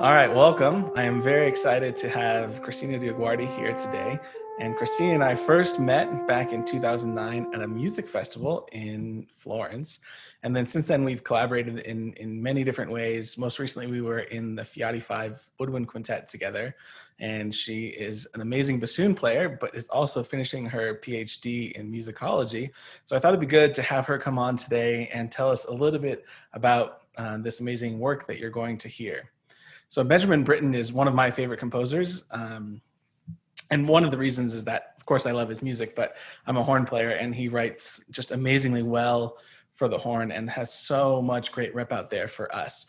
All right, welcome. I am very excited to have Christina Dioguardi here today. And Christina and I first met back in 2009 at a music festival in Florence. And then since then, we've collaborated in many different ways. Most recently, we were in the Fiati 5 Woodwind Quintet together. And she is an amazing bassoon player, but is also finishing her PhD in musicology. So I thought it'd be good to have her come on today and tell us a little bit about this amazing work that you're going to hear. So Benjamin Britten is one of my favorite composers. And one of the reasons is that, of course, I love his music, but I'm a horn player and he writes just amazingly well for the horn and has so much great rep out there for us.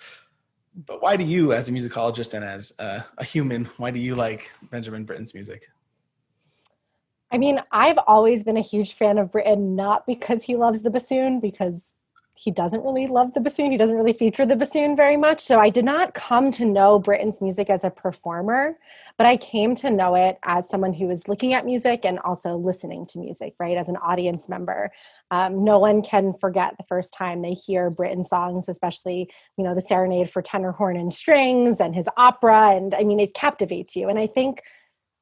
But why do you, as a musicologist and as a human, why do you like Benjamin Britten's music? I mean, I've always been a huge fan of Britten, not because he loves the bassoon, because he doesn't really love the bassoon. He doesn't really feature the bassoon very much. So I did not come to know Britten's music as a performer, but I came to know it as someone who was looking at music and also listening to music, right? As an audience member. No one can forget the first time they hear Britten songs, especially, the Serenade for Tenor, Horn, and Strings and his opera. And I mean, it captivates you. And I think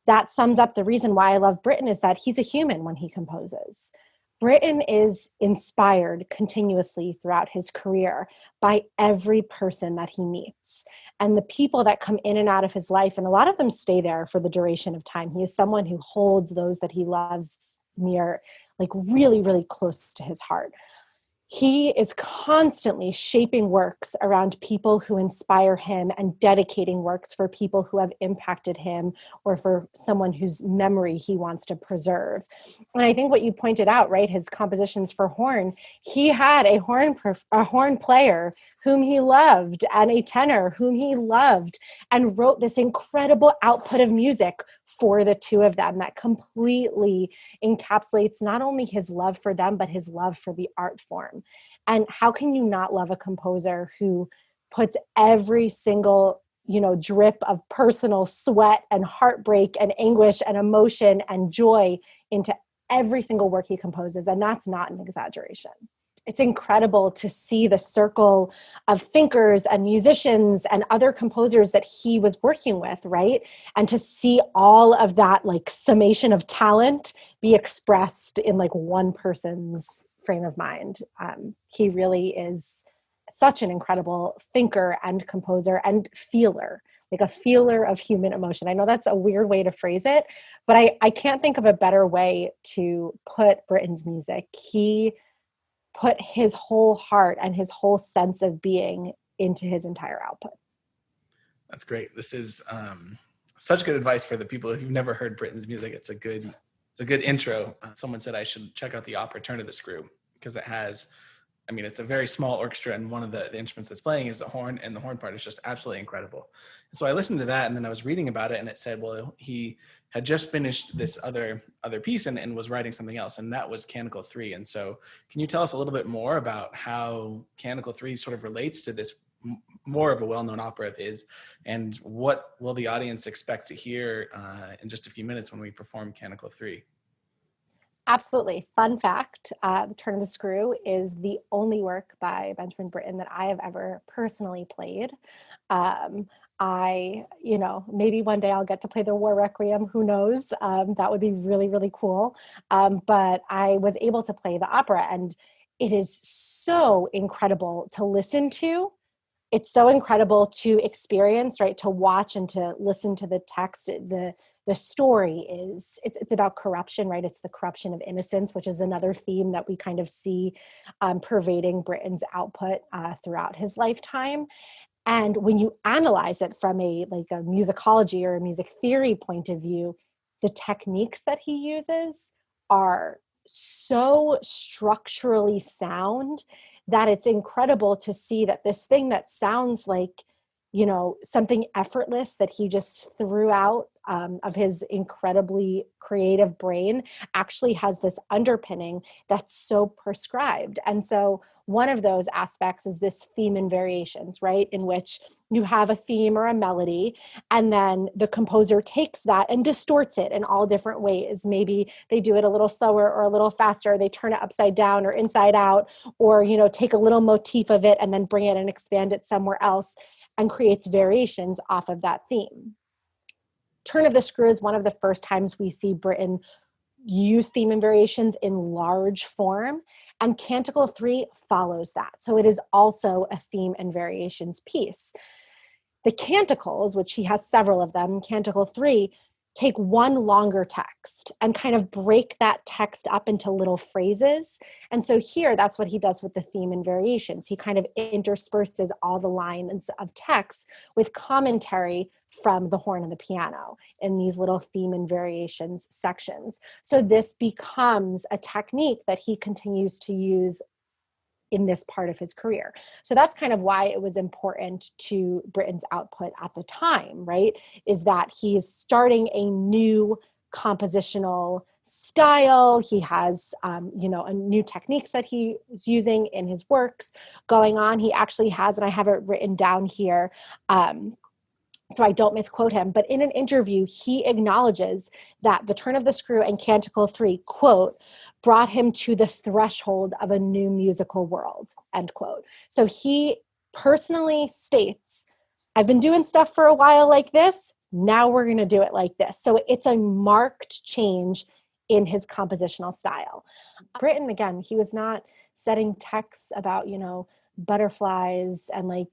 that sums up the reason why I love Britten is that he's a human when he composes. Britten is inspired continuously throughout his career by every person that he meets and the people that come in and out of his life. And a lot of them stay there for the duration of time. He is someone who holds those that he loves near, like really, really close to his heart. He is constantly shaping works around people who inspire him and dedicating works for people who have impacted him or for someone whose memory he wants to preserve. And I think what you pointed out, right, his compositions for horn, he had a horn player whom he loved and a tenor whom he loved and wrote this incredible output of music for the two of them that completely encapsulates not only his love for them, but his love for the art form. And how can you not love a composer who puts every single, drip of personal sweat and heartbreak and anguish and emotion and joy into every single work he composes? And that's not an exaggeration. It's incredible to see the circle of thinkers and musicians and other composers that he was working with, right? And to see all of that like summation of talent be expressed in like one person's frame of mind. He really is such an incredible thinker and composer and feeler, like a feeler of human emotion. I know that's a weird way to phrase it, but I can't think of a better way to put Britten's music. He put his whole heart and his whole sense of being into his entire output. That's great. This is such good advice for the people who've never heard Britten's music. It's a good intro. Someone said I should check out the opera Turn of the Screw because it has, it's a very small orchestra and one of the instruments that's playing is the horn, and the horn part is just absolutely incredible. And so I listened to that and then I was reading about it and it said, well, he had just finished this other piece and was writing something else, and that was Canticle 3. And so can you tell us a little bit more about how Canticle 3 sort of relates to this more of a well-known opera of his, and what will the audience expect to hear in just a few minutes when we perform Canticle 3? Absolutely. Fun fact, The Turn of the Screw is the only work by Benjamin Britten that I have ever personally played. Maybe one day I'll get to play the War Requiem, who knows? That would be really, really cool. But I was able to play the opera, and it is so incredible to listen to. It's so incredible to experience, right? To watch and to listen to the text. The story is, it's about corruption, right? It's the corruption of innocence, which is another theme that we kind of see pervading Britten's output throughout his lifetime. And when you analyze it from a musicology or a music theory point of view, the techniques that he uses are so structurally sound that it's incredible to see that this thing that sounds like, something effortless that he just threw out of his incredibly creative brain actually has this underpinning that's so prescribed. And so one of those aspects is this theme and variations, right? In which you have a theme or a melody, and then the composer takes that and distorts it in all different ways. Maybe they do it a little slower or a little faster. They turn it upside down or inside out, or, take a little motif of it and then bring it and expand it somewhere else. and creates variations off of that theme. Turn of the Screw is one of the first times we see Britten use theme and variations in large form, and Canticle 3 follows that. So it is also a theme and variations piece. The canticles, which he has several of them, Canticle 3, take one longer text and kind of break that text up into little phrases. And so here, that's what he does with the theme and variations. He kind of intersperses all the lines of text with commentary from the horn and the piano in these little theme and variations sections. So this becomes a technique that he continues to use in this part of his career. So that's kind of why it was important to Britten's output at the time, right? Is that he's starting a new compositional style. He has, a new techniques that he is using in his works going on. He actually has, and I have it written down here, so I don't misquote him, but in an interview, he acknowledges that The Turn of the Screw and Canticle 3, quote, brought him to the threshold of a new musical world, end quote. So he personally states, I've been doing stuff for a while like this, now we're going to do it like this. So it's a marked change in his compositional style. Britten, again, he was not setting texts about, butterflies and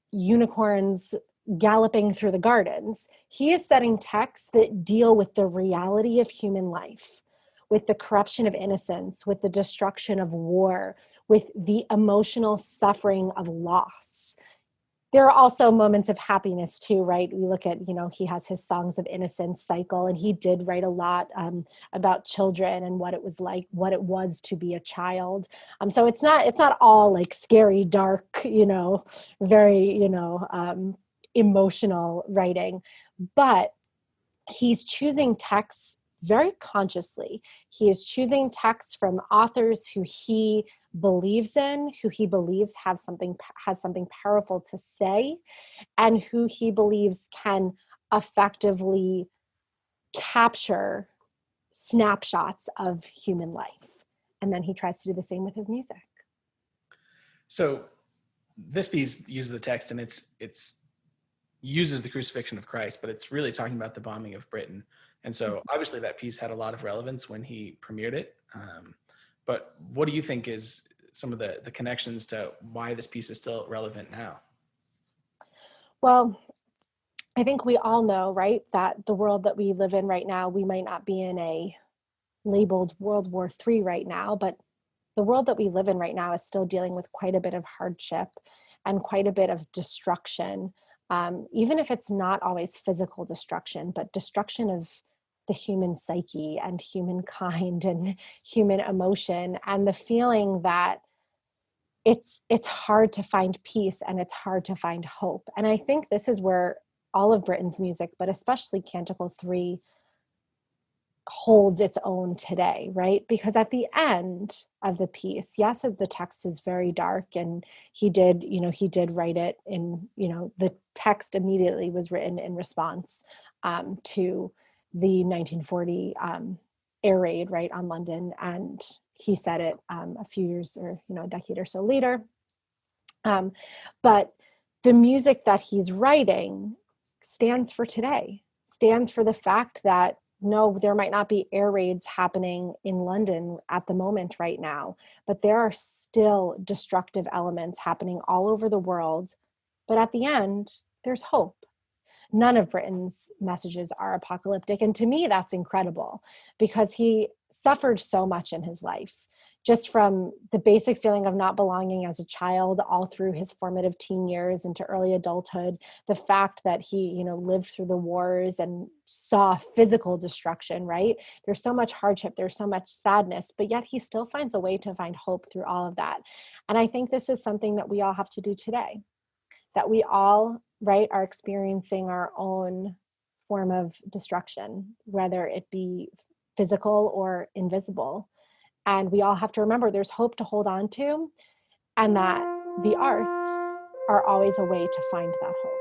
unicorns galloping through the gardens. He is setting texts that deal with the reality of human life, with the corruption of innocence, with the destruction of war, with the emotional suffering of loss. There are also moments of happiness too, right? We look at, he has his Songs of Innocence cycle, and he did write a lot about children and what it was like, what it was to be a child. So it's not all like scary, dark, very, emotional writing, but he's choosing texts very consciously. He is choosing texts from authors who he believes in, who he believes has something powerful to say, and who he believes can effectively capture snapshots of human life. And then he tries to do the same with his music. So this piece uses the text, and it's uses the crucifixion of Christ, but it's really talking about the bombing of Britain. And so obviously that piece had a lot of relevance when he premiered it. But what do you think is some of the connections to why this piece is still relevant now? Well, I think we all know, right, that the world that we live in right now, we might not be in a labeled World War III right now, but the world that we live in right now is still dealing with quite a bit of hardship and quite a bit of destruction, even if it's not always physical destruction, but destruction of the human psyche and humankind and human emotion, and the feeling that it's hard to find peace and it's hard to find hope. And I think this is where all of Britten's music, but especially Canticle 3, holds its own today, right? Because at the end of the piece, yes, the text is very dark, and he did write it in, the text immediately was written in response to the 1940 air raid, right, on London. And he said it a few years or, a decade or so later. But the music that he's writing stands for today, stands for the fact that no, there might not be air raids happening in London at the moment right now, but there are still destructive elements happening all over the world. But at the end, there's hope. None of Britten's messages are apocalyptic. And to me, that's incredible, because he suffered so much in his life, just from the basic feeling of not belonging as a child all through his formative teen years into early adulthood, the fact that he, lived through the wars and saw physical destruction, right? There's so much hardship, there's so much sadness, but yet he still finds a way to find hope through all of that. And I think this is something that we all have to do today, that we all, right, are experiencing our own form of destruction, whether it be physical or invisible. And we all have to remember there's hope to hold on to, and that the arts are always a way to find that hope.